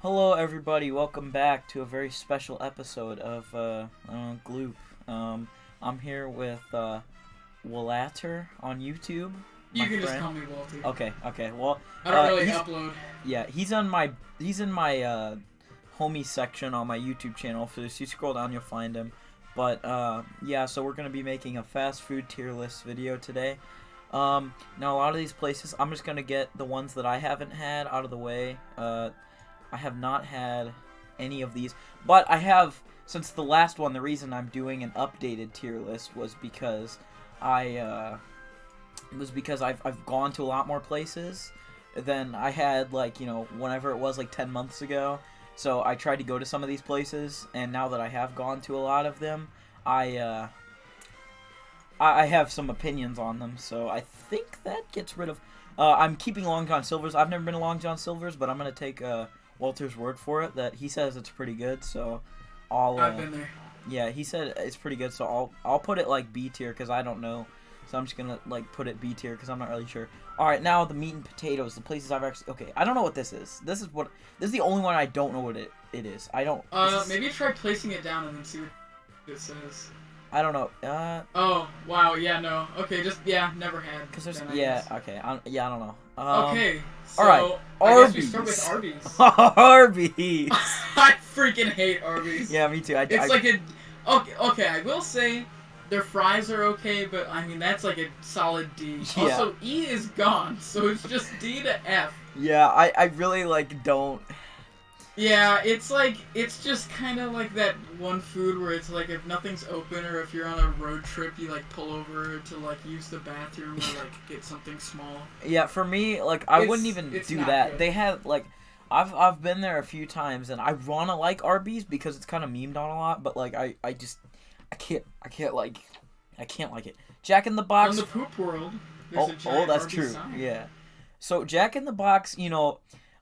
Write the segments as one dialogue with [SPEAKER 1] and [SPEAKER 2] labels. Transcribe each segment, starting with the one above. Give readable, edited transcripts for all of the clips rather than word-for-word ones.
[SPEAKER 1] Hello, everybody. Welcome back to a very special episode of Gloop. I'm here with Wallater on YouTube.
[SPEAKER 2] You
[SPEAKER 1] My
[SPEAKER 2] can just
[SPEAKER 1] friend.
[SPEAKER 2] call me Walter.
[SPEAKER 1] Okay. Well,
[SPEAKER 2] I don't really
[SPEAKER 1] he's-
[SPEAKER 2] upload.
[SPEAKER 1] yeah, he's in my homie section on my YouTube channel. So if you scroll down, you'll find him. But yeah, so we're gonna be making a fast food tier list video today. Now a lot of these places, I'm just gonna get the ones that I haven't had out of the way. I have not had any of these, but I have, since the last one, the reason I'm doing an updated tier list was because I've gone to a lot more places than I had, like, whenever it was, like, 10 months ago. So I tried to go to some of these places, and now that I have gone to a lot of them, I have some opinions on them, so I think that gets rid of... I'm keeping Long John Silver's. I've never been to Long John Silver's, but I'm going to take Walter's word for it that he says it's pretty good, so
[SPEAKER 2] I've been there.
[SPEAKER 1] Yeah, he said it's pretty good, so I'll put it like B tier because I don't know, so I'm just gonna like put it B tier because I'm not really sure. All right, now the meat and potatoes, the places I've actually I don't know what this is. This is the only one I don't know what it is. I don't.
[SPEAKER 2] Maybe try placing it down and then see what it says.
[SPEAKER 1] I don't know.
[SPEAKER 2] Oh wow, yeah, no. Okay, never had.
[SPEAKER 1] Cause there's
[SPEAKER 2] then,
[SPEAKER 1] I don't know.
[SPEAKER 2] Okay, so
[SPEAKER 1] all right,
[SPEAKER 2] I guess we start with Arby's.
[SPEAKER 1] Arby's.
[SPEAKER 2] I freaking hate Arby's.
[SPEAKER 1] Yeah, me too.
[SPEAKER 2] Okay. I will say their fries are okay, but I mean that's like a solid D.
[SPEAKER 1] Yeah.
[SPEAKER 2] Also, E is gone, so it's just D to F.
[SPEAKER 1] Yeah, I really don't.
[SPEAKER 2] Yeah, it's just kind of like that one food where it's like if nothing's open or if you're on a road trip, you like pull over to like use the bathroom or like get something small.
[SPEAKER 1] Yeah, for me, like I wouldn't even do that.
[SPEAKER 2] Good.
[SPEAKER 1] They have like, I've been there a few times and I wanna like Arby's because it's kind of memed on a lot, but like I can't like it. Jack in the Box.
[SPEAKER 2] On the poop world. There's a giant
[SPEAKER 1] That's
[SPEAKER 2] Arby's
[SPEAKER 1] true.
[SPEAKER 2] sign.
[SPEAKER 1] Yeah. So Jack in the Box,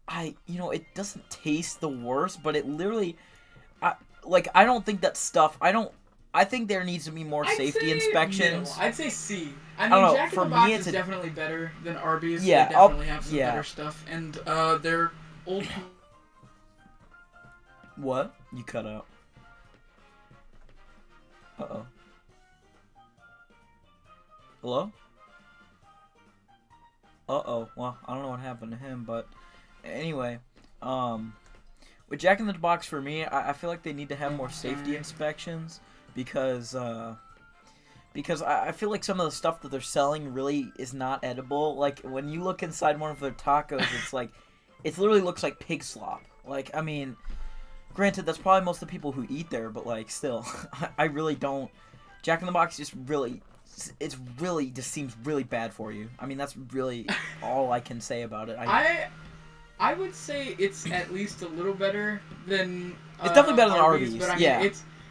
[SPEAKER 1] it doesn't taste the worst, but it literally, I don't think that stuff. I think there needs to be more safety inspections.
[SPEAKER 2] Middle. I'd say C. I
[SPEAKER 1] don't
[SPEAKER 2] mean,
[SPEAKER 1] know,
[SPEAKER 2] Jack in
[SPEAKER 1] for
[SPEAKER 2] the Box
[SPEAKER 1] me,
[SPEAKER 2] is definitely better than Arby's.
[SPEAKER 1] Yeah,
[SPEAKER 2] they definitely have some
[SPEAKER 1] yeah.
[SPEAKER 2] better stuff, and their old.
[SPEAKER 1] What? You cut out. Uh-oh. Hello? Uh-oh. Well, I don't know what happened to him, but anyway, with Jack in the Box, for me, I feel like they need to have more safety inspections because I feel like some of the stuff that they're selling really is not edible. Like, when you look inside one of their tacos, it's like, it literally looks like pig slop. Like, I mean, granted, that's probably most of the people who eat there, but like, still, I really don't. Jack in the Box just really seems really bad for you. I mean, that's really all I can say about it.
[SPEAKER 2] I would say it's at least a little better than.
[SPEAKER 1] It's definitely better than Arby's.
[SPEAKER 2] But I mean,
[SPEAKER 1] yeah,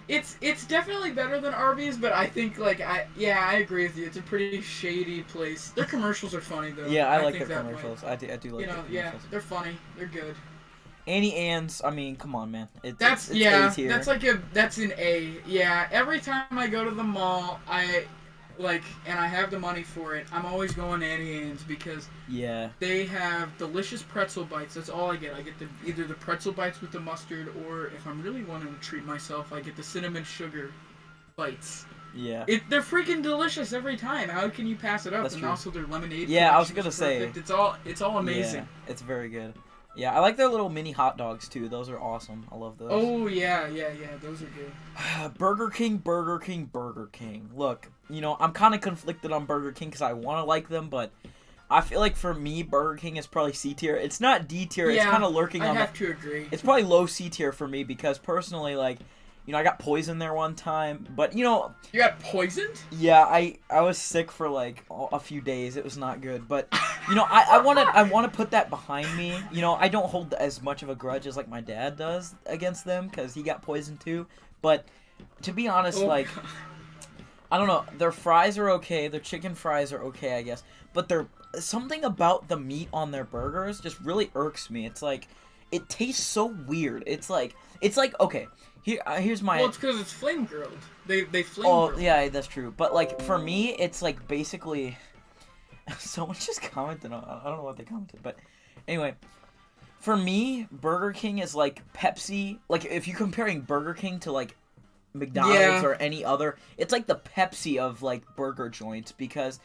[SPEAKER 2] it's definitely better than Arby's. But I think I agree with you. It's a pretty shady place. Their commercials are funny though.
[SPEAKER 1] Yeah, I like
[SPEAKER 2] think
[SPEAKER 1] their
[SPEAKER 2] that
[SPEAKER 1] commercials.
[SPEAKER 2] way.
[SPEAKER 1] I do like their commercials.
[SPEAKER 2] Yeah, they're funny. They're good.
[SPEAKER 1] Annie Ann's, I mean, come on, man. It's A tier.
[SPEAKER 2] That's an A. Yeah, every time I go to the mall, and I have the money for it, I'm always going to Annie Ann's because they have delicious pretzel bites. That's all I get. I get either the pretzel bites with the mustard, or if I'm really wanting to treat myself, I get the cinnamon sugar bites.
[SPEAKER 1] Yeah.
[SPEAKER 2] They're freaking delicious every time. How can you pass it up?
[SPEAKER 1] That's
[SPEAKER 2] and
[SPEAKER 1] true.
[SPEAKER 2] also their lemonade.
[SPEAKER 1] Yeah, I was
[SPEAKER 2] gonna
[SPEAKER 1] say.
[SPEAKER 2] it's all amazing.
[SPEAKER 1] Yeah, it's very good. Yeah, I like their little mini hot dogs too. Those are awesome. I love those.
[SPEAKER 2] Oh yeah, those are good.
[SPEAKER 1] Burger King. Look, I'm kind of conflicted on Burger King because I want to like them, but I feel like for me, Burger King is probably C tier. It's not D tier.
[SPEAKER 2] Yeah,
[SPEAKER 1] it's kind of lurking on.
[SPEAKER 2] I have to agree.
[SPEAKER 1] It's probably low C tier for me because personally, like, I got poisoned there one time, but
[SPEAKER 2] You got poisoned?
[SPEAKER 1] Yeah, I was sick for like a few days. It was not good, but I want to put that behind me. I don't hold as much of a grudge as like my dad does against them because he got poisoned too. But to be honest, like, I don't know, their fries are okay. Their chicken fries are okay, I guess. But something about the meat on their burgers just really irks me. It's like it tastes so weird. It's like okay. Here's my.
[SPEAKER 2] Well, it's because it's flame grilled. They flame
[SPEAKER 1] grill.
[SPEAKER 2] grill.
[SPEAKER 1] Yeah, that's true. But like for me, it's like basically. Someone just commented on. I don't know what they commented, but anyway, For me, Burger King is like Pepsi. Like, if you're comparing Burger King to, like, McDonald's or any other, it's like the Pepsi of, like, burger joints, because,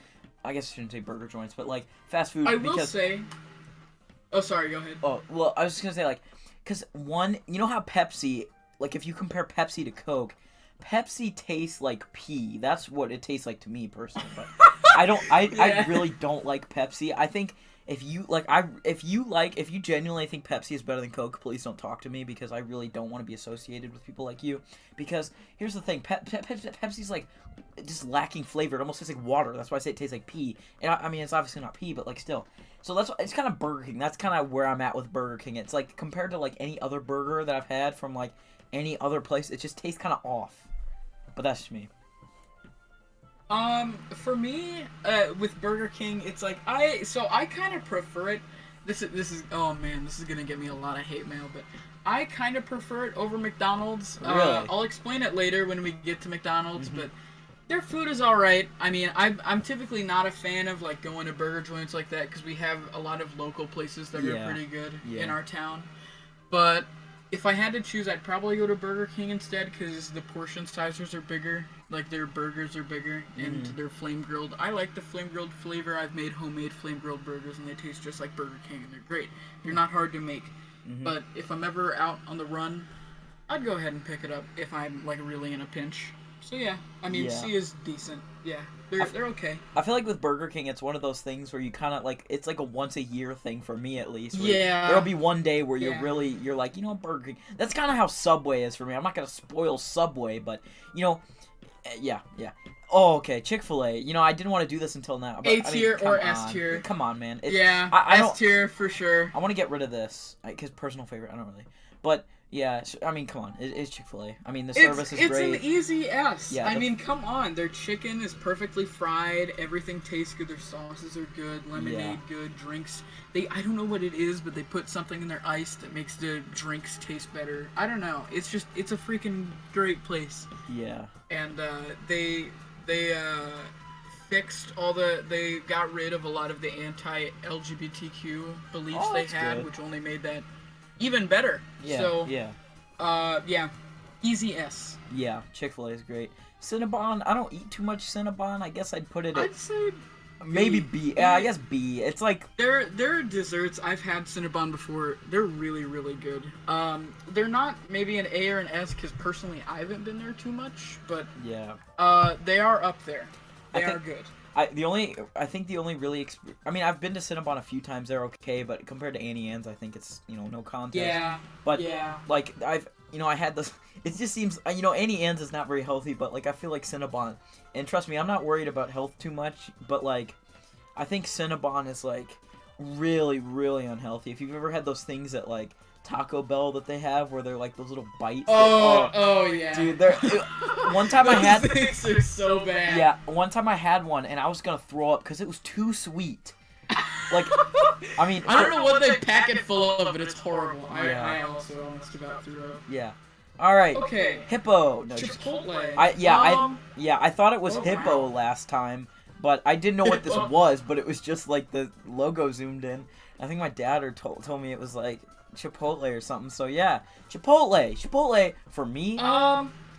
[SPEAKER 1] I guess I shouldn't say burger joints, but, like, fast food.
[SPEAKER 2] I will say... Oh, sorry, go ahead.
[SPEAKER 1] Oh, well, I was just gonna say, like, because you know how Pepsi, like, if you compare Pepsi to Coke, Pepsi tastes like pee. That's what it tastes like to me, personally, but I really don't like Pepsi. I think... If you genuinely think Pepsi is better than Coke, please don't talk to me, because I really don't want to be associated with people like you. Because here's the thing, Pepsi's like just lacking flavor. It almost tastes like water. That's why I say it tastes like pee. And I mean, it's obviously not pee, but like still. So it's kind of Burger King. That's kind of where I'm at with Burger King. It's like compared to like any other burger that I've had from like any other place, it just tastes kind of off. But that's just me.
[SPEAKER 2] For me, with Burger King, it's like I kind of prefer it. This is oh man, this is gonna get me a lot of hate mail, but I kind of prefer it over McDonald's.
[SPEAKER 1] Really?
[SPEAKER 2] I'll explain it later when we get to McDonald's, but their food is all right. I mean, I'm typically not a fan of like going to burger joints like that, because we have a lot of local places that are pretty good in our town. But if I had to choose, I'd probably go to Burger King instead, because the portion sizes are bigger. Like, their burgers are bigger, and they're flame-grilled. I like the flame-grilled flavor. I've made homemade flame-grilled burgers, and they taste just like Burger King, and they're great. They're not hard to make. But if I'm ever out on the run, I'd go ahead and pick it up if I'm, like, really in a pinch. So, yeah. I mean, C is decent. Yeah. They're okay.
[SPEAKER 1] I feel like with Burger King, it's one of those things where you kind of, like, it's like a once-a-year thing for me, at least. There'll be one day where you're like, you know, Burger King. That's kind of how Subway is for me. I'm not going to spoil Subway, but, you know... Yeah. Oh, okay. Chick-Fil-A. You know, I didn't want to do this until now. But,
[SPEAKER 2] A-tier or S-tier.
[SPEAKER 1] Come on, man.
[SPEAKER 2] S-tier for sure.
[SPEAKER 1] I want to get rid of this. Because personal favorite, I don't really. But, yeah, I mean, come on. It is Chick-Fil-A. I mean, the service is great.
[SPEAKER 2] It's an easy S.
[SPEAKER 1] Yeah,
[SPEAKER 2] I mean, come on. Their chicken is perfectly fried. Everything tastes good. Their sauces are good. Lemonade good. Drinks. I don't know what it is, but they put something in their ice that makes the drinks taste better. I don't know. It's a freaking great place.
[SPEAKER 1] Yeah.
[SPEAKER 2] And they fixed they got rid of a lot of the anti-LGBTQ beliefs they had,
[SPEAKER 1] good.
[SPEAKER 2] which only made that even better.
[SPEAKER 1] Yeah.
[SPEAKER 2] So, easy S.
[SPEAKER 1] Yeah, Chick-fil-A is great. Cinnabon, I don't eat too much Cinnabon. I guess I'd put it at...
[SPEAKER 2] I'd say...
[SPEAKER 1] Maybe B. Yeah, I guess B. It's like...
[SPEAKER 2] Their desserts, I've had Cinnabon before. They're really, really good. They're not maybe an A or an S, because personally I haven't been there too much, but... Yeah. They are up there. They are good.
[SPEAKER 1] I think the only really... I mean, I've been to Cinnabon a few times. They're okay, but compared to Annie Ann's, I think it's, you know, no contest.
[SPEAKER 2] Yeah.
[SPEAKER 1] But, like, I had this... It just seems... You know, Annie Ann's is not very healthy, but, like, I feel like Cinnabon... And trust me, I'm not worried about health too much, but, like, I think Cinnabon is, like, really, really unhealthy. If you've ever had those things at, like, Taco Bell that they have, where they're, like, those little bites.
[SPEAKER 2] Oh, yeah.
[SPEAKER 1] Dude, one time I had...
[SPEAKER 2] Those things are so bad.
[SPEAKER 1] Yeah, one time I had one, and I was gonna throw up, because it was too sweet. Like, I mean...
[SPEAKER 2] I don't know what they pack it full of, but it's horrible. I also almost about threw up.
[SPEAKER 1] Yeah. All right.
[SPEAKER 2] Okay.
[SPEAKER 1] Hippo. No,
[SPEAKER 2] Chipotle.
[SPEAKER 1] I thought it was Hippo last time, but I didn't know what this was. But it was just like the logo zoomed in. I think my dad told me it was like Chipotle or something. So yeah, Chipotle for me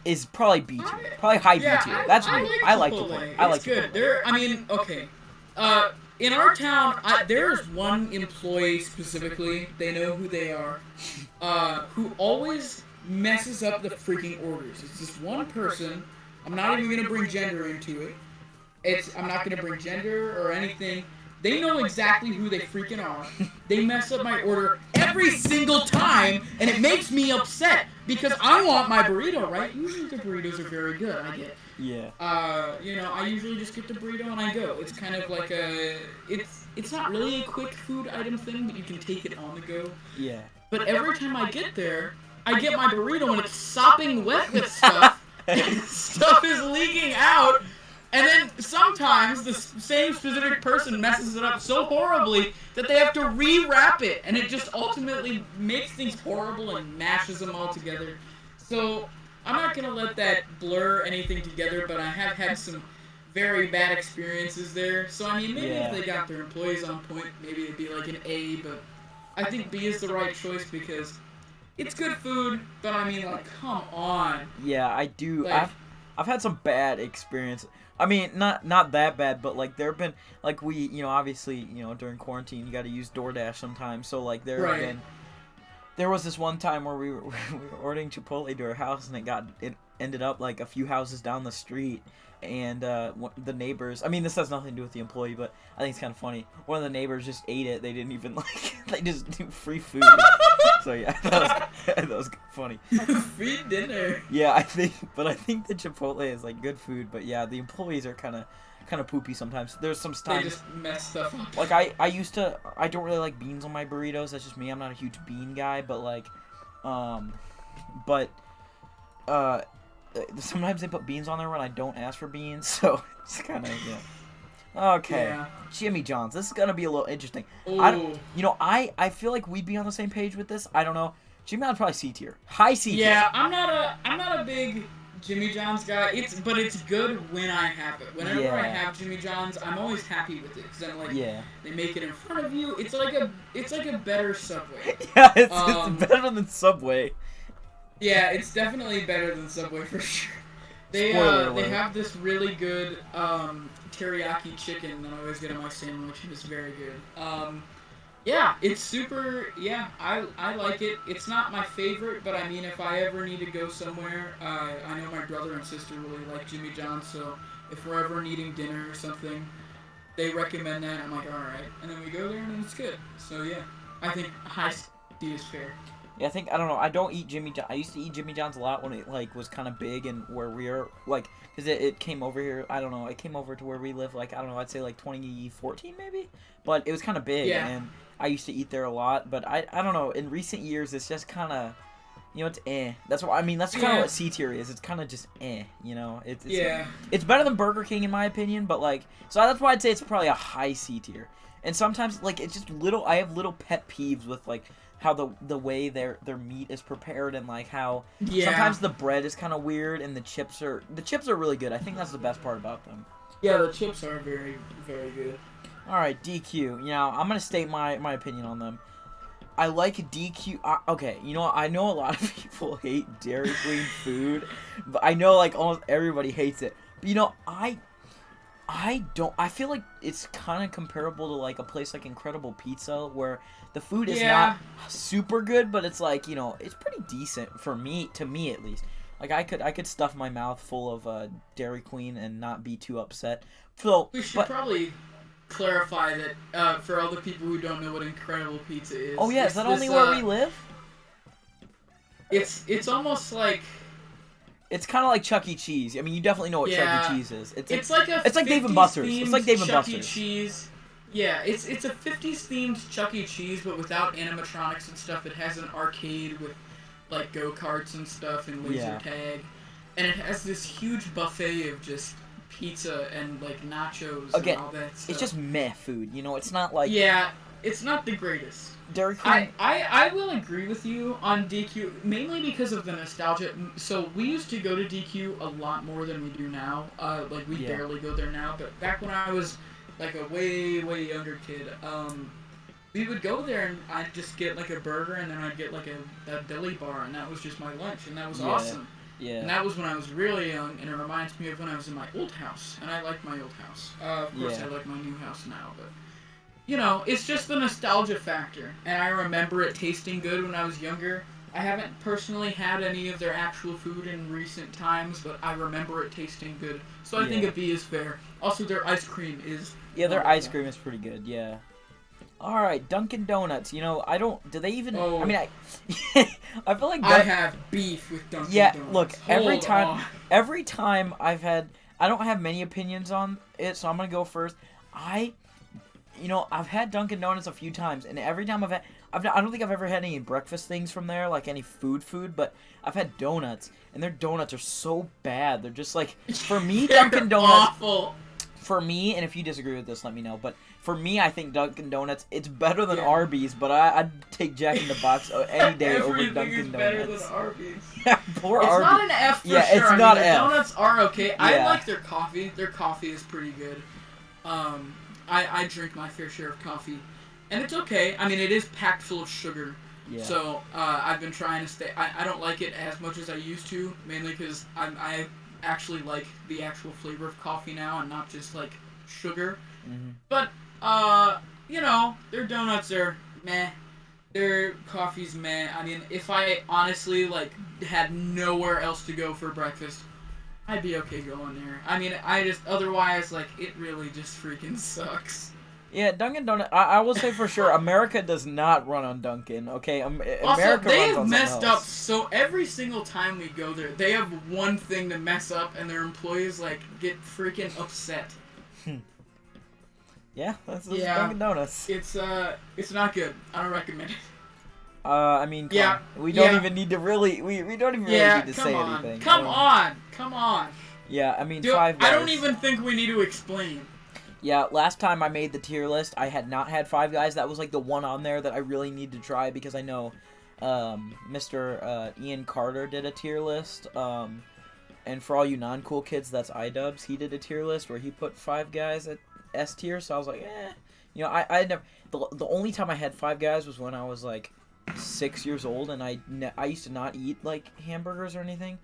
[SPEAKER 1] is probably B tier, probably high B tier. That's me. I like Chipotle. I like
[SPEAKER 2] good.
[SPEAKER 1] Chipotle.
[SPEAKER 2] Okay. In our town, there's one employee specifically. They know who they are. Who always messes up the freaking orders. It's this one person. I'm not even going to bring gender into it. I'm not going to bring gender or anything. They know exactly who they freaking are. They mess up my order every single time, and it makes me upset because I want my burrito, right? Usually the burritos are very good, I get.
[SPEAKER 1] Yeah.
[SPEAKER 2] I usually just get the burrito and I go. It's kind of like it's not really a quick food item thing, but you can take it on the go.
[SPEAKER 1] Yeah.
[SPEAKER 2] But every time I get there, I get my burrito and it's sopping wet with stuff, and stuff is leaking out, and then sometimes the same specific person messes it up so horribly that they have to rewrap it, and it just ultimately makes things horrible and mashes them all together. So I'm not going to let that blur anything together, but I have had some very bad experiences there. So, I mean, maybe if they got their employees on point, maybe it'd be like an A, but I think B is the right choice because it's good food, but I mean, like, come on.
[SPEAKER 1] Yeah, I do.
[SPEAKER 2] Like,
[SPEAKER 1] I've had some bad experience. I mean, not that bad, but like there have been like obviously during quarantine you got to use DoorDash sometimes. So like there was this one time where we were ordering Chipotle to our house, and it ended up like a few houses down the street, and the neighbors. I mean, this has nothing to do with the employee, but I think it's kind of funny. One of the neighbors just ate it. They didn't even they just do free food. So yeah, that was funny.
[SPEAKER 2] Free dinner.
[SPEAKER 1] Yeah, I think the Chipotle is like good food, but yeah, the employees are kind of poopy sometimes. There's some times
[SPEAKER 2] they just mess stuff up.
[SPEAKER 1] Like I don't really like beans on my burritos. That's just me. I'm not a huge bean guy, but like, sometimes they put beans on there when I don't ask for beans, so it's kind of Okay, yeah. Jimmy John's. This is gonna be a little interesting. I feel like we'd be on the same page with this. I don't know. Jimmy John's probably C tier, high C tier.
[SPEAKER 2] Yeah, I'm not a big Jimmy John's guy. But it's good when I have it. Whenever I have Jimmy John's, I'm always happy with it because I'm like, they make it in front of you. It's like a better Subway.
[SPEAKER 1] Yeah, it's better than Subway.
[SPEAKER 2] Yeah, it's definitely better than Subway for sure. They have this really good teriyaki chicken that I always get on my sandwich, and it's very good. Yeah, it's super. Yeah, I like it. It's not my favorite, but I mean, if I ever need to go somewhere, I know my brother and sister really like Jimmy John's, so if we're ever needing dinner or something, they recommend that. I'm like, all right, and then we go there and it's good. So yeah, I think high C is fair.
[SPEAKER 1] Yeah, I don't know. I don't eat Jimmy John. I used to eat Jimmy John's a lot when it like was kind of big and where we are like, cause it came over here. I don't know. It came over to where we live. Like I don't know. I'd say like 2014 maybe, but it was kind of big and I used to eat there a lot. But I don't know. In recent years, it's just kind of, it's eh. That's what I mean. That's kind of what C tier is. It's kind of just eh. It's better than Burger King in my opinion, but like so that's why I'd say it's probably a high C tier. And sometimes like it's just little. I have little pet peeves with like how the way their meat is prepared and like how sometimes the bread is kind of weird and the chips are really good. I think that's the best part about them.
[SPEAKER 2] Yeah, the chips are very, very good.
[SPEAKER 1] All right, DQ. I'm gonna state my opinion on them. I like DQ. Okay, I know a lot of people hate Dairy Queen food, but I know like almost everybody hates it. But I don't. I feel like it's kind of comparable to like a place like Incredible Pizza where the food is not super good, but it's like it's pretty decent to me at least. Like I could stuff my mouth full of Dairy Queen and not be too upset. So
[SPEAKER 2] we should probably clarify that for all the people who don't know what Incredible Pizza is.
[SPEAKER 1] Oh yeah, is that only where we live?
[SPEAKER 2] It's almost like.
[SPEAKER 1] It's kind of like Chuck E. Cheese. I mean, you definitely know what Chuck E. Cheese is.
[SPEAKER 2] It's like
[SPEAKER 1] Dave and Buster's. It's like Dave and
[SPEAKER 2] Chuck
[SPEAKER 1] Buster's.
[SPEAKER 2] E. Cheese. Yeah, it's a 50s themed Chuck E. Cheese, but without animatronics and stuff. It has an arcade with like go-karts and stuff and laser tag, and it has this huge buffet of just pizza and like nachos and all that stuff.
[SPEAKER 1] It's just meh food. It's not like
[SPEAKER 2] it's not the greatest.
[SPEAKER 1] Dairy Queen.
[SPEAKER 2] I will agree with you on DQ, mainly because of the nostalgia. So we used to go to DQ a lot more than we do now. Like we barely go there now. But back when I was like a way, way younger kid, we would go there and I'd just get like a burger and then I'd get like a deli bar and that was just my lunch and that was awesome. Yeah. And that was when I was really young and it reminds me of when I was in my old house and I like my old house. Of course I like my new house now, but. It's just the nostalgia factor, and I remember it tasting good when I was younger. I haven't personally had any of their actual food in recent times, but I remember it tasting good. So I think a B is fair. Also, their ice cream is...
[SPEAKER 1] Yeah, their ice cream is pretty good, yeah. Alright, Dunkin Donuts. Do they even... I mean, I feel like...
[SPEAKER 2] I have beef with Dunkin Donuts.
[SPEAKER 1] Yeah, look, every time I've had... I don't have many opinions on it, so I'm going to go first. I've had Dunkin Donuts a few times, and every time I don't think I've ever had any breakfast things from there, like any food, but I've had donuts, and their donuts are so bad. They're just like, for me, Dunkin Donuts...
[SPEAKER 2] awful.
[SPEAKER 1] For me, and if you disagree with this, let me know, but for me, I think Dunkin Donuts, it's better than Arby's, but I'd take Jack in the Box any day over Dunkin Donuts.
[SPEAKER 2] Better than Arby's.
[SPEAKER 1] Poor
[SPEAKER 2] It's
[SPEAKER 1] Arby's.
[SPEAKER 2] not an F for sure.
[SPEAKER 1] It's not
[SPEAKER 2] the
[SPEAKER 1] F.
[SPEAKER 2] Donuts are okay. I like their coffee. Their coffee is pretty good. I drink my fair share of coffee. and it's okay. I mean, it is packed full of sugar.
[SPEAKER 1] Yeah.
[SPEAKER 2] So I've been trying to stay. I don't like it as much as I used to, mainly because I actually like the actual flavor of coffee now and not just like sugar.
[SPEAKER 1] Mm-hmm.
[SPEAKER 2] But you know, their donuts are meh. Their coffee's meh. I mean, if I honestly like had nowhere else to go for breakfast, I'd be okay going there. I mean, I just otherwise like it really just freaking sucks.
[SPEAKER 1] Yeah, Dunkin Donut. I will say for sure, America does not run on Dunkin. Okay, America
[SPEAKER 2] Also, they
[SPEAKER 1] runs
[SPEAKER 2] have
[SPEAKER 1] on
[SPEAKER 2] messed
[SPEAKER 1] something
[SPEAKER 2] up
[SPEAKER 1] else.
[SPEAKER 2] so every single time we go there, they have one thing to mess up, and their employees like get freaking upset.
[SPEAKER 1] Yeah, that's Dunkin Donuts.
[SPEAKER 2] It's not good. I don't recommend it.
[SPEAKER 1] I mean, we don't even need to really, we don't even really need to say anything.
[SPEAKER 2] Come on.
[SPEAKER 1] Yeah, I mean,
[SPEAKER 2] Dude,
[SPEAKER 1] Five Guys.
[SPEAKER 2] I don't even think we need to explain.
[SPEAKER 1] Yeah, last time I made the tier list, I had not had Five Guys. That was like the one on there that I really need to try because I know Mr. Ian Carter did a tier list. And for all you non-cool kids, that's iDubbbz. He did a tier list where he put Five Guys at S tier. So I was like, you know, I never. The only time I had Five Guys was when I was like 6 years old, and I used to not eat like hamburgers or anything,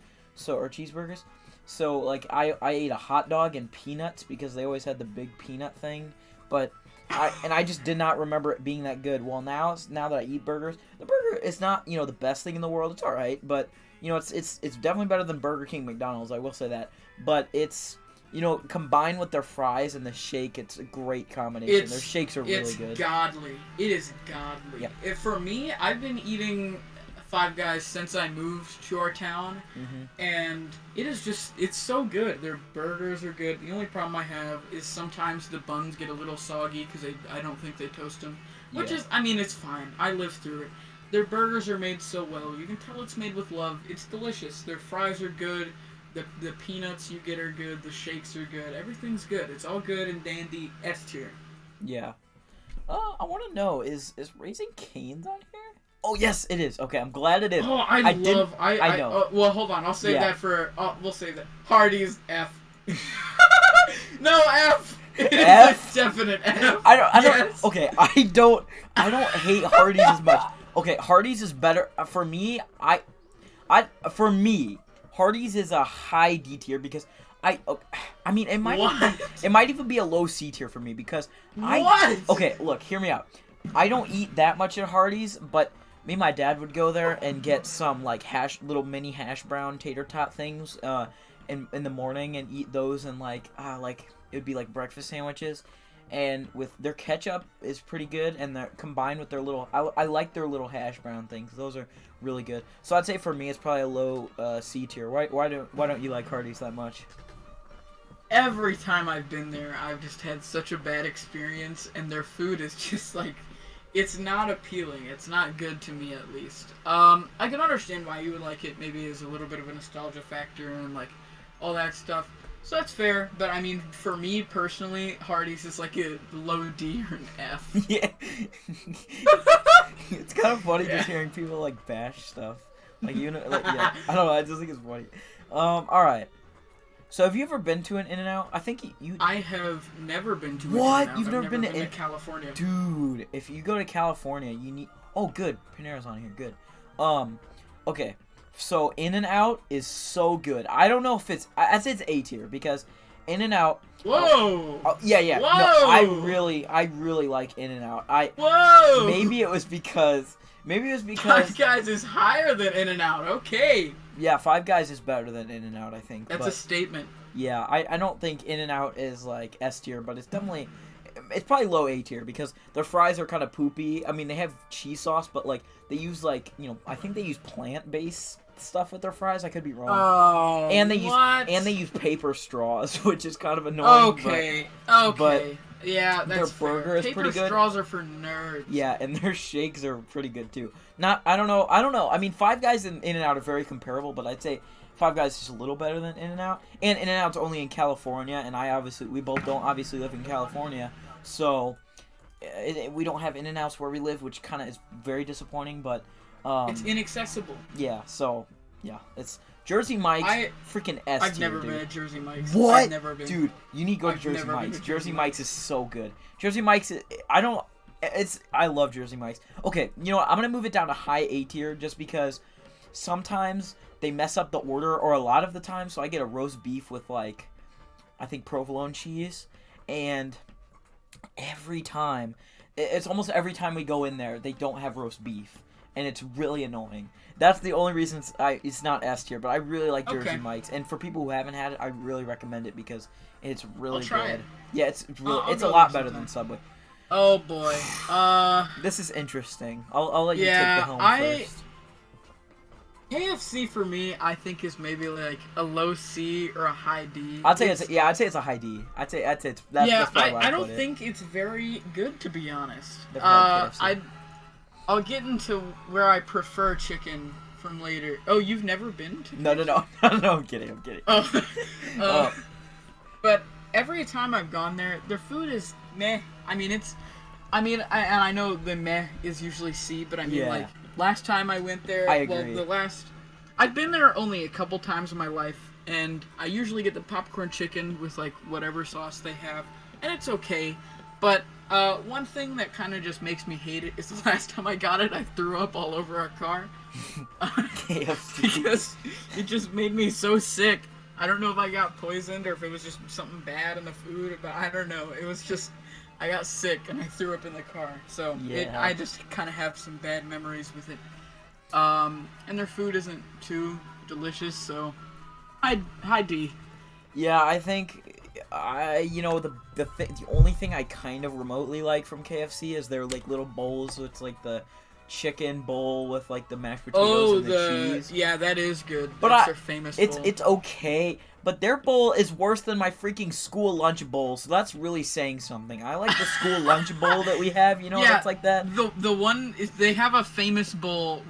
[SPEAKER 1] or cheeseburgers. So, like, I ate a hot dog and peanuts because they always had the big peanut thing. But, I just did not remember it being that good. Well, now that I eat burgers, the burger is not, you know, the best thing in the world. It's alright, but, you know, it's definitely better than Burger King, McDonald's, I will say that. But it's, you know, combined with their fries and the shake, it's a great combination. Their shakes are really good.
[SPEAKER 2] It's godly. It is godly.
[SPEAKER 1] Yep.
[SPEAKER 2] For me, I've been eating Five Guys since I moved to our town, and it's so good. Their burgers are good. The only problem I have is sometimes the buns get a little soggy because I don't think they toast them, which is, I mean, it's fine. I live through it. Their burgers are made so well. You can tell it's made with love. It's delicious. Their fries are good. The peanuts you get are good. The shakes are good. Everything's good. It's all good and dandy. S tier.
[SPEAKER 1] Yeah. I want to know, is Raising Cane's on here? Oh, yes, it is. Okay, I'm glad it is.
[SPEAKER 2] Oh, I know. Well, hold on. I'll save that for... we'll save that. Hardee's F. No, F!
[SPEAKER 1] F?
[SPEAKER 2] It's a definite F.
[SPEAKER 1] I don't... Okay, I don't hate Hardee's as much. Okay, Hardee's is better. For me, Hardee's is a high D tier because... I mean, it might even be a low C tier for me because... Okay, look, hear me out. I don't eat that much at Hardee's, but... Me and my dad would go there and get some like little mini hash brown tater tot things in the morning and eat those and like it would be like breakfast sandwiches, and with their ketchup is pretty good, and they're combined with their little I like their little hash brown things. Those are really good. So I'd say for me it's probably a low C tier. Why don't you like Hardee's that much?
[SPEAKER 2] Every time I've been there, I've just had such a bad experience, and their food is just like... It's not appealing. It's not good to me, at least. I can understand why you would like it. Maybe as a little bit of a nostalgia factor and like all that stuff. So that's fair. But I mean, for me personally, Hardee's is like a low D or an F.
[SPEAKER 1] Yeah. It's kind of funny just hearing people like bash stuff. Like I don't know. I just think it's funny. All right. So have you ever been to an In-N-Out? I think you...
[SPEAKER 2] I have never been to an
[SPEAKER 1] What?
[SPEAKER 2] In-N-Out.
[SPEAKER 1] You've never been to
[SPEAKER 2] California?
[SPEAKER 1] Dude, if you go to California, you need... Oh, good. Panera's on here. Good. Okay. So In-N-Out is so good. I don't know if it's... I'd say it's A tier because In-N-Out...
[SPEAKER 2] Whoa!
[SPEAKER 1] Yeah.
[SPEAKER 2] Whoa!
[SPEAKER 1] No, I really like In-N-Out.
[SPEAKER 2] Whoa!
[SPEAKER 1] Maybe it was because...
[SPEAKER 2] Five Guys is higher than In-N-Out. Okay.
[SPEAKER 1] Yeah, Five Guys is better than In-N-Out, I think.
[SPEAKER 2] That's a statement.
[SPEAKER 1] Yeah, I don't think In-N-Out is like S tier, but it's definitely... It's probably low A tier because their fries are kind of poopy. I mean, they have cheese sauce, but like they use like, you know, I think they use plant-based stuff with their fries. I could be wrong.
[SPEAKER 2] Oh,
[SPEAKER 1] and they use paper straws, which is kind of annoying.
[SPEAKER 2] Okay.
[SPEAKER 1] But
[SPEAKER 2] yeah, that's
[SPEAKER 1] their burger is pretty good.
[SPEAKER 2] Paper straws are for nerds.
[SPEAKER 1] Yeah, and their shakes are pretty good too. I don't know. I mean, Five Guys and In-N-Out are very comparable, but I'd say Five Guys is just a little better than In-N-Out. And In-N-Out's only in California, and we both don't obviously live in California, so we don't have In-N-Outs where we live, which kind of is very disappointing. But
[SPEAKER 2] it's inaccessible.
[SPEAKER 1] Yeah. So yeah, it's Jersey Mike's freaking S tier.
[SPEAKER 2] I've never been at Jersey Mike's.
[SPEAKER 1] What?
[SPEAKER 2] I've never been.
[SPEAKER 1] Dude, you need to go to Jersey Mike's. Jersey Mike's is so good. Jersey Mike's, I love Jersey Mike's. Okay, you know what? I'm gonna move it down to high A tier just because sometimes they mess up the order, or a lot of the time. So I get a roast beef with like, I think provolone cheese, and every time, it's almost every time we go in there, they don't have roast beef, and it's really annoying. That's the only reason it's not S tier, but I really like Jersey Mike's, and for people who haven't had it, I really recommend it because it's really good. It. Yeah, it's a lot better than Subway.
[SPEAKER 2] Oh boy.
[SPEAKER 1] This is interesting. I'll let you take the helm first.
[SPEAKER 2] KFC for me, I think is maybe like a low C or a high D.
[SPEAKER 1] I'd say it's a high D. I'd say it's that's probably where
[SPEAKER 2] I don't think it's very good, to be honest. I'll get into where I prefer chicken from later. Oh, you've never been to?
[SPEAKER 1] No, I'm kidding.
[SPEAKER 2] Oh. But every time I've gone there, their food is meh. I know the meh is usually C, but like last time I went there,
[SPEAKER 1] I agree.
[SPEAKER 2] I've been there only a couple times in my life, and I usually get the popcorn chicken with like whatever sauce they have, and it's okay. But one thing that kind of just makes me hate it is the last time I got it, I threw up all over our car. Because it just made me so sick. I don't know if I got poisoned or if it was just something bad in the food, but I don't know. It was just, I got sick and I threw up in the car. So I just kind of have some bad memories with it. And their food isn't too delicious, so high D.
[SPEAKER 1] Yeah, I think the only thing I kind of remotely like from KFC is their like little bowls. So it's like the chicken bowl with like the mashed potatoes and the cheese.
[SPEAKER 2] Yeah, that is good. That's their famous bowl.
[SPEAKER 1] It's okay, but their bowl is worse than my freaking school lunch bowl, so that's really saying something. I like the school lunch bowl that we have, that's like that.
[SPEAKER 2] The one is, they have a famous bowl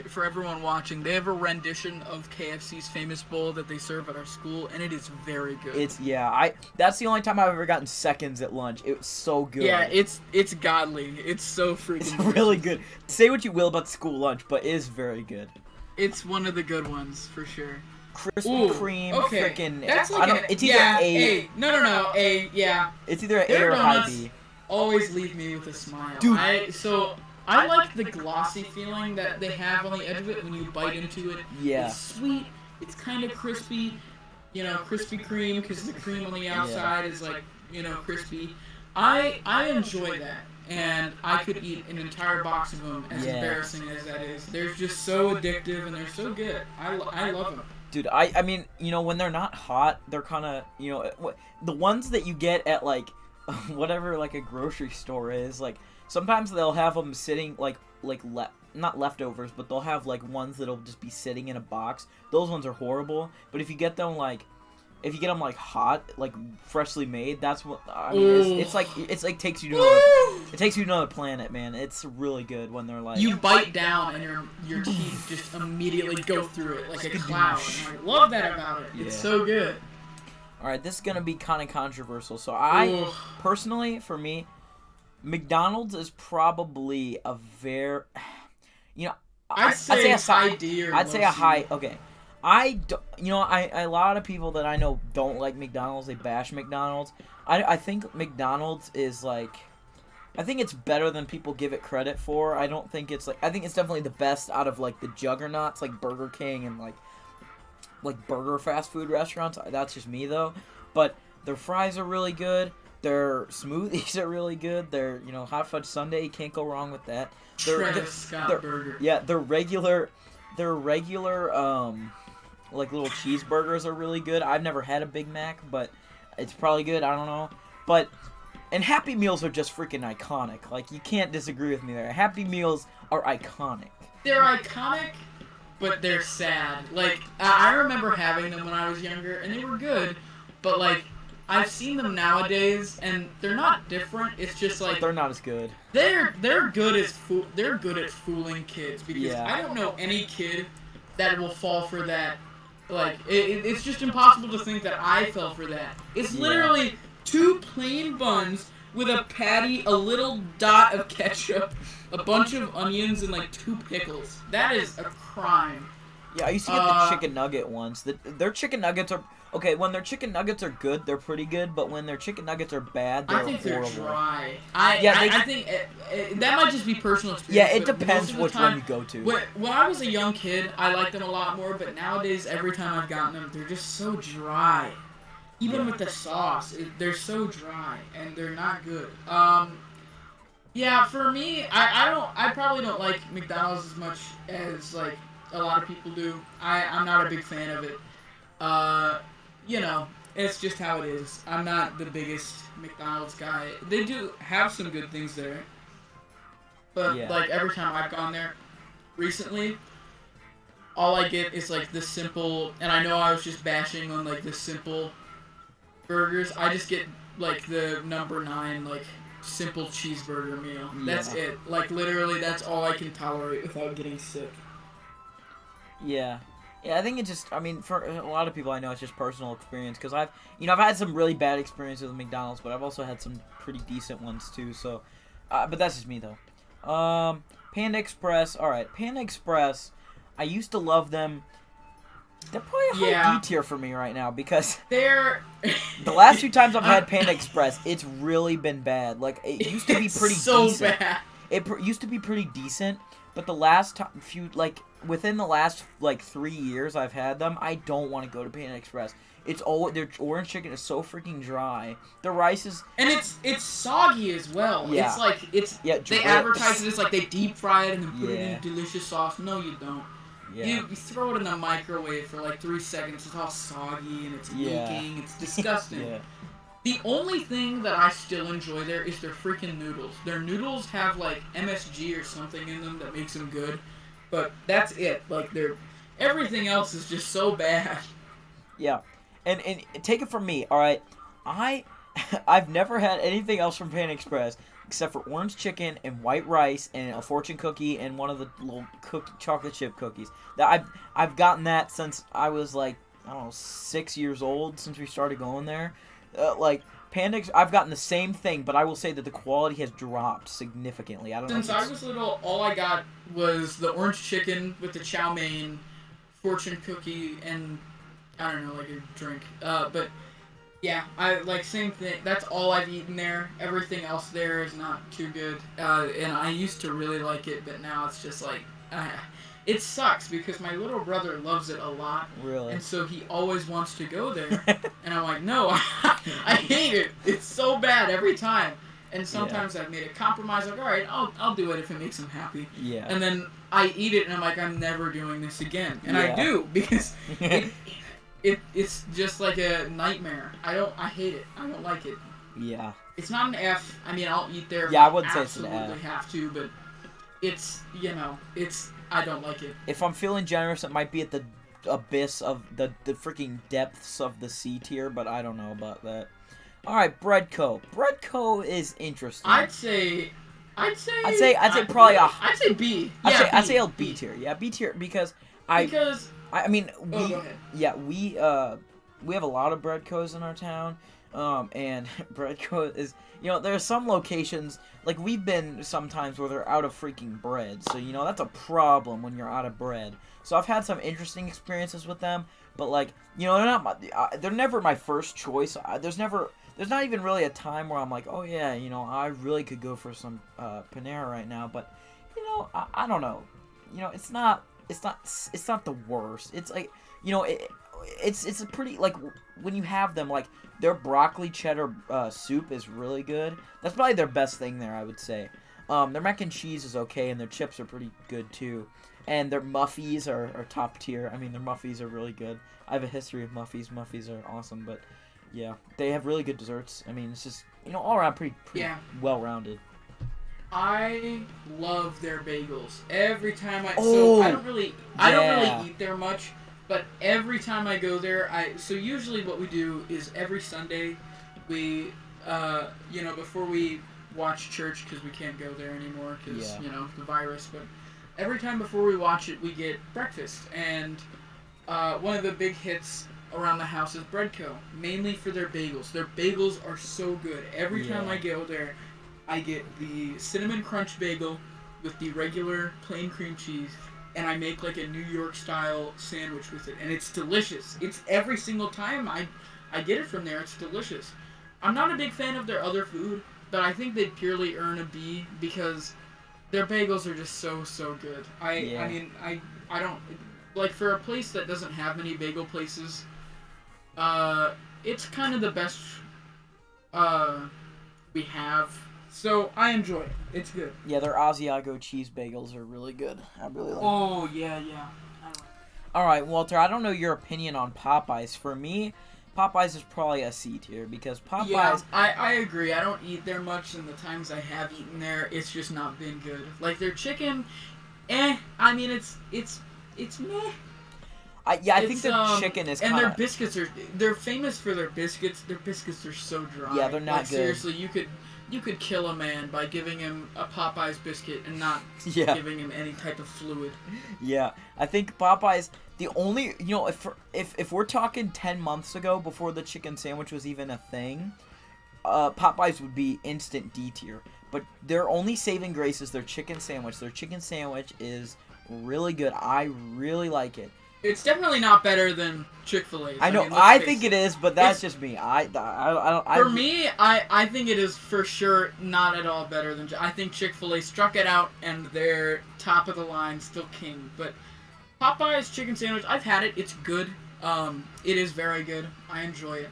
[SPEAKER 2] for everyone watching. They have a rendition of KFC's famous bowl that they serve at our school, and it is very good.
[SPEAKER 1] That's the only time I've ever gotten seconds at lunch. It was so good.
[SPEAKER 2] Yeah, it's godly. It's so freaking good.
[SPEAKER 1] Really good. Say what you will about school lunch, but it is very good.
[SPEAKER 2] It's one of the good ones for sure.
[SPEAKER 1] Krispy Kreme, freaking.
[SPEAKER 2] That's like
[SPEAKER 1] it's either A.
[SPEAKER 2] No, A. Yeah.
[SPEAKER 1] It's either A or high B.
[SPEAKER 2] Always leave me with a smile.
[SPEAKER 1] Dude.
[SPEAKER 2] I like the glossy feeling that they have on the edge of it when you bite into it.
[SPEAKER 1] Yeah.
[SPEAKER 2] It's sweet. It's kind of crispy. Krispy Kreme, because the cream on the outside is like, crispy. I enjoy that. And I could eat an entire box of them, as embarrassing as that is. They're just so addictive and they're so good. I love them.
[SPEAKER 1] Dude, I mean, when they're not hot, they're kind of, the ones that you get at, like, whatever, like, a grocery store is, like, sometimes they'll have them sitting, not leftovers, but they'll have, like, ones that'll just be sitting in a box. Those ones are horrible, but if you get them, like, hot, like freshly made, that's what I mean. It's like takes you to another planet, man. It's really good when they're like
[SPEAKER 2] you bite down and your teeth just immediately go through it like a cloud. And I love that about it. It's so good.
[SPEAKER 1] All right, this is gonna be kind of controversial. So I personally, for me, McDonald's is probably a very,
[SPEAKER 2] I'd say a high D or
[SPEAKER 1] I'd say a high. Okay. A lot of people that I know don't like McDonald's. They bash McDonald's. I think McDonald's is like, I think it's better than people give it credit for. I don't think it's like, I think it's definitely the best out of like the juggernauts like Burger King and like burger fast food restaurants. That's just me though. But their fries are really good. Their smoothies are really good. Their hot fudge sundae, you can't go wrong with that.
[SPEAKER 2] Travis Scott burger.
[SPEAKER 1] Yeah, their regular like little cheeseburgers are really good. I've never had a Big Mac, but it's probably good. I don't know. And Happy Meals are just freaking iconic. Like, you can't disagree with me there. Happy Meals are iconic.
[SPEAKER 2] They're iconic, but they're sad. Like, I remember having them when I was younger, and they were good, but like, I've seen them nowadays, and they're not different. It's just like
[SPEAKER 1] they're not as good.
[SPEAKER 2] They're good at fooling kids, because I don't know any kid that will fall for that. Like, it's just impossible to think that I fell for that. It's literally 2 plain buns with a patty, a little dot of ketchup, a bunch of onions, and like 2 pickles. That is a crime.
[SPEAKER 1] Yeah, I used to get the chicken nugget ones. Their chicken nuggets are okay. When their chicken nuggets are good, they're pretty good. But when their chicken nuggets are bad, they're horrible.
[SPEAKER 2] I think they're dry. I think that might just be personal experience.
[SPEAKER 1] Yeah, it depends which one you go to.
[SPEAKER 2] When I was a young kid, I liked them a lot more. But nowadays, every time I've gotten them, they're just so dry. Even with the sauce, they're so dry and they're not good. Yeah, for me, I probably don't like McDonald's as much as like a lot of people do. I'm not a big fan of it. You know, it's just how it is. I'm not the biggest McDonald's guy. They do have some good things there, but like every time I've gone there recently, all I get is like the simple. And I know I was just bashing on like the simple burgers. I just get like the number 9 like simple cheeseburger meal. That's it. Like literally, that's all I can tolerate without getting sick.
[SPEAKER 1] Yeah, I think it just. I mean, for a lot of people I know, it's just personal experience because I've had some really bad experiences with McDonald's, but I've also had some pretty decent ones too. So, but that's just me though. Panda Express. All right, Panda Express. I used to love them. They're probably high D tier for me right now because
[SPEAKER 2] they're
[SPEAKER 1] the last 2 times I've had Panda Express, it's really been bad. Like it used to be pretty decent.
[SPEAKER 2] Bad.
[SPEAKER 1] It used to be pretty decent, but the last few within the last 3 years I've had them, I don't want to go to Panda Express. It's all their orange chicken is so freaking dry. The rice is
[SPEAKER 2] it's soggy as well. Yeah. It's like they advertise it as like they deep fry it and then put it in a delicious sauce. No, you don't. Yeah. You throw it in the microwave for like 3 seconds. It's all soggy and it's leaking. It's disgusting. The only thing that I still enjoy there is their freaking noodles. Their noodles have like MSG or something in them that makes them good, but that's it. Like everything else is just so bad.
[SPEAKER 1] Yeah, and take it from me. All right, I've never had anything else from Panda Express except for orange chicken and white rice and a fortune cookie and one of the little chocolate chip cookies. That I've gotten that since I was like, I don't know, 6 years old, since we started going there. Like Panda, I've gotten the same thing, but I will say that the quality has dropped significantly. I don't know.
[SPEAKER 2] Since I was little, all I got was the orange chicken with the chow mein, fortune cookie, and I don't know, like a drink. But yeah, I like same thing. That's all I've eaten there. Everything else there is not too good. And I used to really like it, but now it's just like it sucks because my little brother loves it a lot.
[SPEAKER 1] Really?
[SPEAKER 2] And so he always wants to go there, and I'm like, no, I hate it. It's so bad every time. And sometimes I've made a compromise, like, all right, I'll do it if it makes him happy.
[SPEAKER 1] Yeah.
[SPEAKER 2] And then I eat it, and I'm like, I'm never doing this again. And I do because it's just like a nightmare. I hate it. I don't like it.
[SPEAKER 1] Yeah.
[SPEAKER 2] It's not an F. I mean, I'll eat there.
[SPEAKER 1] Yeah, I wouldn't say it's an F.
[SPEAKER 2] Absolutely have to, but it's I don't like it.
[SPEAKER 1] If I'm feeling generous, it might be at the abyss of the freaking depths of the C tier, but I don't know about that. All right, Breadco. Breadco is interesting.
[SPEAKER 2] I'd say
[SPEAKER 1] probably
[SPEAKER 2] I'd say B. Yeah,
[SPEAKER 1] I'd say a B tier. Yeah, B tier because I mean we have a lot of Breadcos in our town. And Breadco is, there are some locations, like we've been sometimes where they're out of freaking bread, so that's a problem when you're out of bread. So I've had some interesting experiences with them, but they're never my first choice. There's not even really a time where I'm like, oh yeah, I really could go for some Panera right now, but I don't know, it's not the worst. It's like, it's a pretty, like, when you have them, like, their broccoli cheddar soup is really good. That's probably their best thing there, I would say. Their mac and cheese is okay, and their chips are pretty good, too. And their Muffies are top tier. I mean, their Muffies are really good. I have a history of Muffies. Muffies are awesome, but, yeah. They have really good desserts. I mean, it's just, all around pretty well-rounded.
[SPEAKER 2] I love their bagels. Every time I don't really eat there much. But every time I go there, so usually what we do is every Sunday, we, before we watch church, because we can't go there anymore, because, the virus, but every time before we watch it, we get breakfast, and one of the big hits around the house is Breadco, mainly for their bagels. Their bagels are so good. Every time I go there, I get the cinnamon crunch bagel with the regular plain cream cheese, and I make like a New York style sandwich with it, and it's delicious. It's every single time I get it from there, it's delicious. I'm not a big fan of their other food, but I think they purely earn a B because their bagels are just so good. I mean I don't like, for a place that doesn't have many bagel places. It's kind of the best we have. So I enjoy it. It's good.
[SPEAKER 1] Yeah, their Asiago cheese bagels are really good. I really like.
[SPEAKER 2] Oh yeah.
[SPEAKER 1] All right, Walter. I don't know your opinion on Popeyes. For me, Popeyes is probably a C tier because Popeyes.
[SPEAKER 2] Yeah, I agree. I don't eat there much, and the times I have eaten there, it's just not been good. Like their chicken, I mean, it's meh.
[SPEAKER 1] I think their chicken is
[SPEAKER 2] and their biscuits they're famous for their biscuits. Their biscuits are so dry.
[SPEAKER 1] Yeah, they're not good.
[SPEAKER 2] Seriously, you could kill a man by giving him a Popeyes biscuit and not giving him any type of fluid.
[SPEAKER 1] Yeah, I think Popeyes, the only, if we're talking 10 months ago before the chicken sandwich was even a thing, Popeyes would be instant D tier. But their only saving grace is their chicken sandwich. Their chicken sandwich is really good. I really like it.
[SPEAKER 2] It's definitely not better than Chick-Fil-A.
[SPEAKER 1] I know. I think it is, but that's just me. I
[SPEAKER 2] think it is for sure not at all better than. I think Chick-Fil-A struck it out, and they're top of the line, still king. But Popeye's chicken sandwich, I've had it. It's good. It is very good. I enjoy it.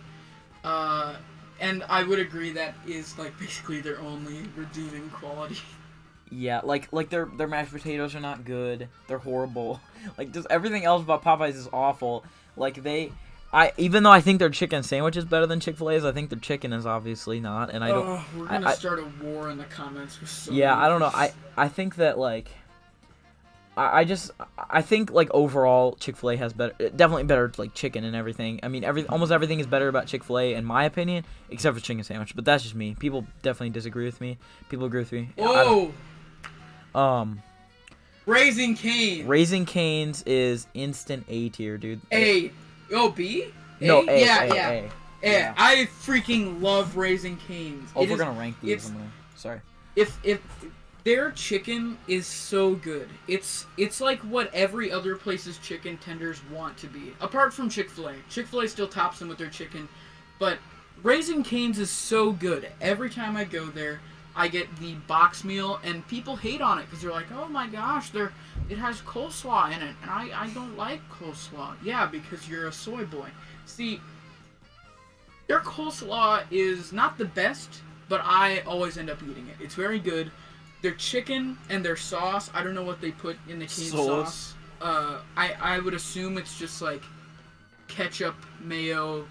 [SPEAKER 2] And I would agree that is like basically their only redeeming quality.
[SPEAKER 1] Yeah, like their mashed potatoes are not good. They're horrible. Like, just everything else about Popeyes is awful. Like, even though I think their chicken sandwich is better than Chick-fil-A's, I think their chicken is obviously not. And I don't.
[SPEAKER 2] We're gonna start a war in the comments with so
[SPEAKER 1] yeah,
[SPEAKER 2] many.
[SPEAKER 1] I don't know. I think that like. I think like overall Chick-fil-A has definitely better like chicken and everything. I mean almost everything is better about Chick-fil-A in my opinion, except for chicken sandwich. But that's just me. People definitely disagree with me. People agree with me.
[SPEAKER 2] Oh. Raising Cane's.
[SPEAKER 1] Raising Cane's is instant A tier, dude.
[SPEAKER 2] A. Oh, B? A?
[SPEAKER 1] No, A.
[SPEAKER 2] Yeah.
[SPEAKER 1] Yeah.
[SPEAKER 2] I freaking love Raising Cane's.
[SPEAKER 1] Oh, we're gonna rank these. Sorry.
[SPEAKER 2] If their chicken is so good, it's like what every other place's chicken tenders want to be. Apart from Chick-fil-A. Chick-fil-A still tops them with their chicken, but Raising Cane's is so good. Every time I go there, I get the box meal, and people hate on it because they're like, oh my gosh, it has coleslaw in it, and I don't like coleslaw. Yeah, because you're a soy boy. See, their coleslaw is not the best, but I always end up eating it. It's very good. Their chicken and their sauce, I don't know what they put in the Cane's sauce. I would assume it's just like ketchup, mayo,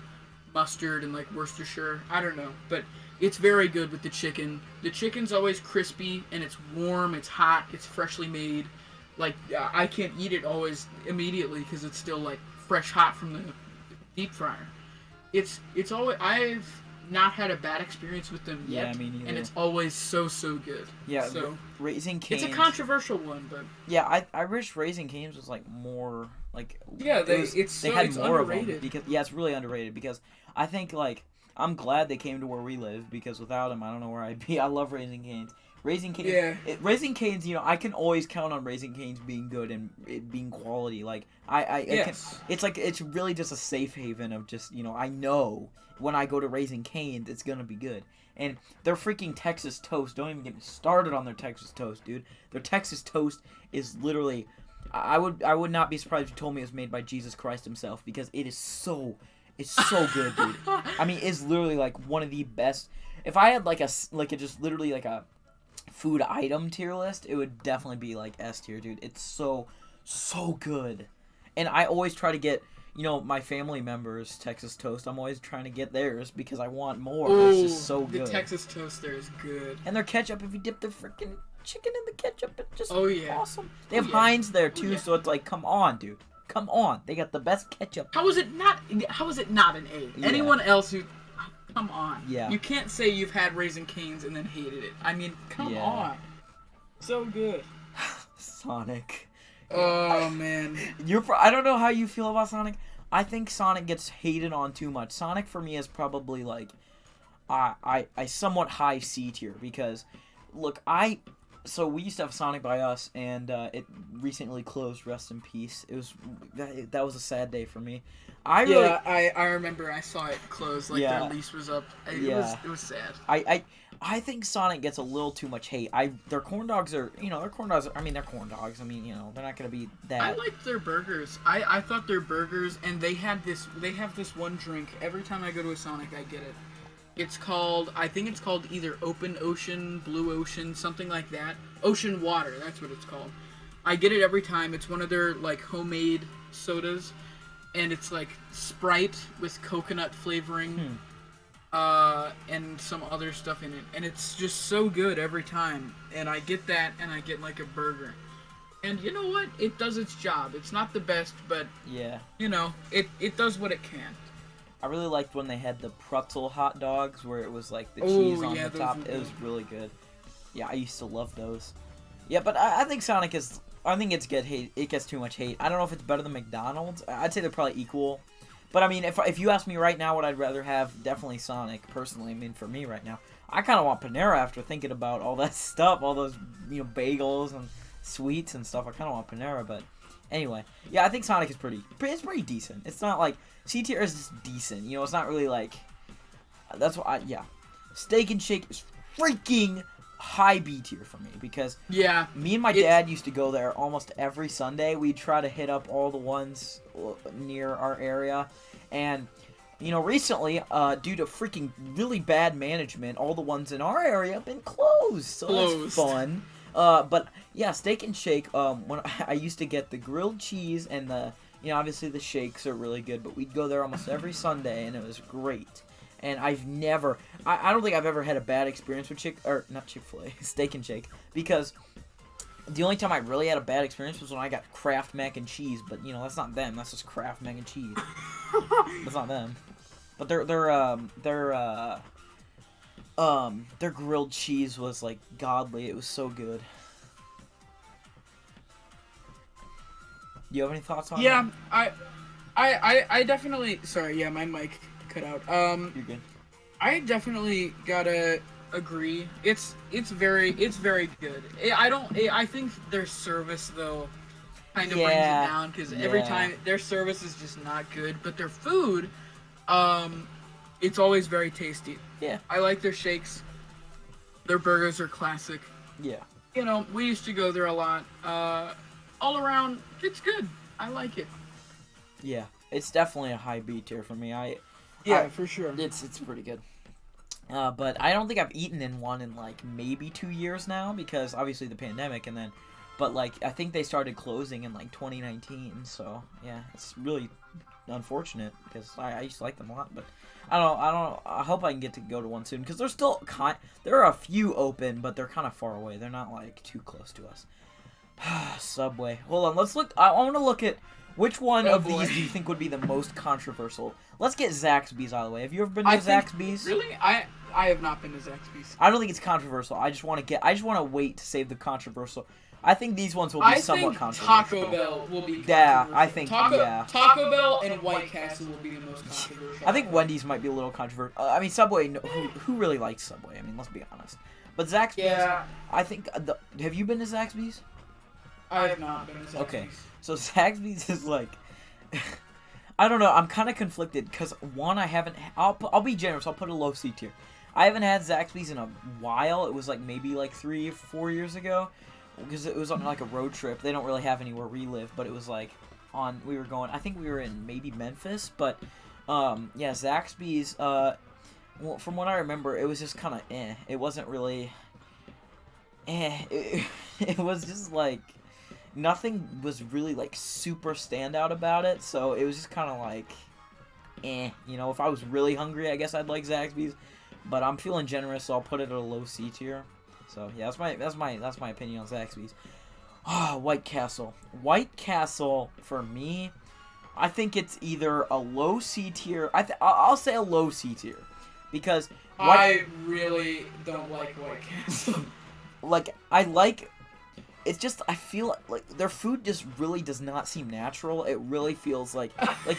[SPEAKER 2] mustard, and like Worcestershire. I don't know, but it's very good with the chicken. The chicken's always crispy, and it's warm, it's hot, it's freshly made. Like, I can't eat it always immediately because it's still, like, fresh hot from the deep fryer. It's always... I've not had a bad experience with them yet.
[SPEAKER 1] Yeah, me neither.
[SPEAKER 2] And it's always so good.
[SPEAKER 1] Yeah,
[SPEAKER 2] so
[SPEAKER 1] Raising Cane's...
[SPEAKER 2] It's a controversial one, but...
[SPEAKER 1] Yeah, I wish Raising Cane's was, like, more, like...
[SPEAKER 2] Yeah, they had more
[SPEAKER 1] underrated. Of them. Because, yeah, it's really underrated because I think, like... I'm glad they came to where we live because without them, I don't know where I'd be. I love Raising Cane's. Raising Cane's,
[SPEAKER 2] yeah.
[SPEAKER 1] Raising Cane's, I can always count on Raising Cane's being good and it being quality. Like
[SPEAKER 2] Yes.
[SPEAKER 1] it's really just a safe haven of just I know when I go to Raising Cane's, it's gonna be good. And their freaking Texas toast. Don't even get me started on their Texas toast, dude. Their Texas toast is literally. I would not be surprised if you told me it was made by Jesus Christ himself because it is so. It's so good, dude. I mean, it's literally like one of the best. If I had like a just literally like a food item tier list, it would definitely be like S tier, dude. It's so good. And I always try to get, my family members' Texas toast. I'm always trying to get theirs because I want more.
[SPEAKER 2] Ooh,
[SPEAKER 1] it's just so good.
[SPEAKER 2] The Texas toast there is good.
[SPEAKER 1] And their ketchup, if you dip the freaking chicken in the ketchup, it's just awesome. They have Heinz there too, so it's like, come on, dude. Come on, they got the best ketchup.
[SPEAKER 2] How is it not an A? Yeah. Anyone else who, come on.
[SPEAKER 1] Yeah.
[SPEAKER 2] You can't say you've had Raising Cane's and then hated it. I mean, come on. So good.
[SPEAKER 1] Sonic.
[SPEAKER 2] Oh man.
[SPEAKER 1] I don't know how you feel about Sonic. I think Sonic gets hated on too much. Sonic for me is probably like, I somewhat high C tier because, look, So we used to have Sonic by us, and it recently closed. Rest in peace. That was a sad day for me.
[SPEAKER 2] I remember I saw it close. Like their lease was up. It was sad.
[SPEAKER 1] I think Sonic gets a little too much hate. Their corn dogs are, they're corn dogs. I mean, they're corn dogs. I mean, they're not gonna be that.
[SPEAKER 2] I liked their burgers. I thought their burgers, and they have this one drink. Every time I go to a Sonic, I get it. I think it's called either Open Ocean, Blue Ocean, something like that. Ocean Water, that's what it's called. I get it every time. It's one of their, like, homemade sodas. And it's, like, Sprite with coconut flavoring. And some other stuff in it. And it's just so good every time. And I get that, and I get, like, a burger. And you know what? It does its job. It's not the best, but, it does what it can.
[SPEAKER 1] I really liked when they had the pretzel hot dogs where it was like the cheese on the top. It was really good. Yeah, I used to love those. Yeah, but I think Sonic is... I think it gets too much hate. I don't know if it's better than McDonald's. I'd say they're probably equal. But I mean, if you ask me right now what I'd rather have, definitely Sonic, personally. I mean, for me right now. I kind of want Panera after thinking about all that stuff, all those, bagels and sweets and stuff. I kind of want Panera, but... Anyway, yeah, I think Sonic is pretty decent. It's not like... C tier is just decent. It's not really like... That's what Steak and Shake is freaking high B tier for me. Because me and my dad used to go there almost every Sunday. We'd try to hit up all the ones near our area. And, recently, due to freaking really bad management, all the ones in our area have been closed. So that's fun. But yeah, Steak and Shake. When I used to get the grilled cheese and the, obviously the shakes are really good. But we'd go there almost every Sunday, and it was great. And I don't think I've ever had a bad experience with Chick-Fil-A, Steak and Shake, because the only time I really had a bad experience was when I got Kraft mac and cheese. But that's not them. That's just Kraft mac and cheese. That's not them. But their grilled cheese was like godly. It was so good. Do you have any thoughts on that?
[SPEAKER 2] Yeah, I definitely. Sorry, yeah, my mic cut out.
[SPEAKER 1] You're good.
[SPEAKER 2] I definitely gotta agree. It's very good. I think their service though kind of brings it down because every time their service is just not good, but their food, it's always very tasty.
[SPEAKER 1] Yeah.
[SPEAKER 2] I like their shakes. Their burgers are classic.
[SPEAKER 1] Yeah.
[SPEAKER 2] We used to go there a lot. All around, it's good. I like it.
[SPEAKER 1] Yeah, it's definitely a high B tier for me.
[SPEAKER 2] For sure.
[SPEAKER 1] It's pretty good. But I don't think I've eaten in one in like maybe 2 years now because obviously the pandemic but like I think they started closing in like 2019. So yeah, it's really unfortunate because I used to like them a lot, but I don't. I hope I can get to go to one soon because they're still there are a few open, but they're kind of far away. They're not like too close to us. Subway. Hold on. Let's look. I want to look at which one of these do you think would be the most controversial. Let's get Zaxby's out of the way. Have you ever been to Zaxby's?
[SPEAKER 2] Really? I have not been to Zaxby's.
[SPEAKER 1] I don't think it's controversial. I just want to wait to save the controversial. I think these ones will be somewhat controversial.
[SPEAKER 2] Taco Bell will be controversial.
[SPEAKER 1] Yeah, I think,
[SPEAKER 2] Taco Bell and White Castle will be the most controversial.
[SPEAKER 1] I think Wendy's might be a little controversial. I mean, Subway, who really likes Subway? I mean, let's be honest. But Zaxby's, I think, have you been to Zaxby's?
[SPEAKER 2] I have not been to Zaxby's.
[SPEAKER 1] Okay, so Zaxby's is like... I don't know, I'm kind of conflicted, because one, I haven't... I'll be generous, I'll put a low C tier. I haven't had Zaxby's in a while. It was like maybe like 3 or 4 years ago. Because it was on like a road trip. They don't really have anywhere we live, but it was like we were going, I think we were in maybe Memphis, but yeah, Zaxby's, well, from what I remember, it was just kind of It wasn't really it was just like, nothing was really like super standout about it, so it was just kind of like, if I was really hungry, I guess I'd like Zaxby's, but I'm feeling generous, so I'll put it at a low C tier. So yeah, that's my opinion on Zaxby's. White Castle. White Castle for me, I think it's either a low C tier. I'll say a low C tier because
[SPEAKER 2] I really don't like White Castle.
[SPEAKER 1] It's just I feel like their food just really does not seem natural. It really feels like